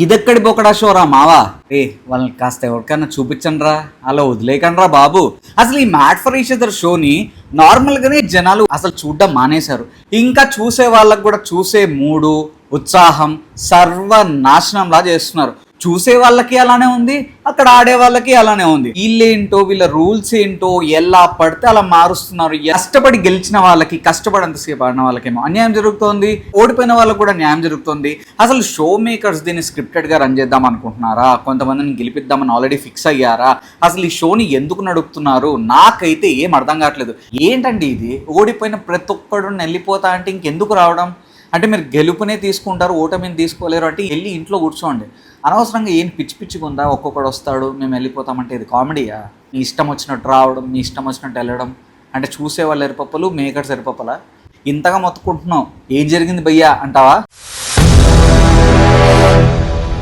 ఇదెక్కడి బొకడా షోరా మావా. వాళ్ళని కాస్త ఎవరికైనా చూపించండి రా, అలా వదిలేకండి రా బాబు. అసలు ఈ మ్యాట్ ఫర్ ఈచ్ అదర్ షోని నార్మల్గానే జనాలు అసలు చూడడం మానేశారు. ఇంకా చూసే వాళ్ళకు కూడా చూసే మూడు ఉత్సాహం సర్వనాశనంలా చేస్తున్నారు. చూసే వాళ్ళకి అలానే ఉంది, అక్కడ ఆడే వాళ్ళకి అలానే ఉంది. వీళ్ళేంటో వీళ్ళ రూల్స్ ఏంటో ఎలా పడితే అలా మారుస్తున్నారు. కష్టపడి గెలిచిన వాళ్ళకి, కష్టపడంతసేపు ఆడిన వాళ్ళకేమో అన్యాయం జరుగుతోంది, ఓడిపోయిన వాళ్ళకి కూడా న్యాయం జరుగుతుంది. అసలు షో మేకర్స్ దీన్ని స్క్రిప్టెడ్ గా రన్ చేద్దాం అనుకుంటున్నారా? కొంతమందిని గెలిపిద్దామని ఆల్రెడీ ఫిక్స్ అయ్యారా? అసలు ఈ షోని ఎందుకు నడుపుతున్నారు? నాకైతే ఏం అర్థం కావట్లేదు. ఏంటండి ఇది? ఓడిపోయిన ప్రతి ఒక్కడు వెళ్ళిపోతా అంటే ఇంకెందుకు రావడం? అంటే మీరు గెలుపునే తీసుకుంటారు, ఓటమిని తీసుకోలేరు అంటే వెళ్ళి ఇంట్లో కూర్చోండి. అనవసరంగా ఏం పిచ్చి పిచ్చిగా ఉందా? ఒక్కొక్కడు వస్తాడు మేము వెళ్ళిపోతామంటే ఇది కామెడీయా? మీ ఇష్టం వచ్చినట్టు రావడం, మీ ఇష్టం వచ్చినట్టు వెళ్ళడం అంటే చూసేవాళ్ళు ఎరుపప్పలు, మేకర్స్ ఎరుపప్పలా? ఇంతగా మొత్తుకుంటున్నావు, ఏం జరిగింది భయ్యా అంటావా?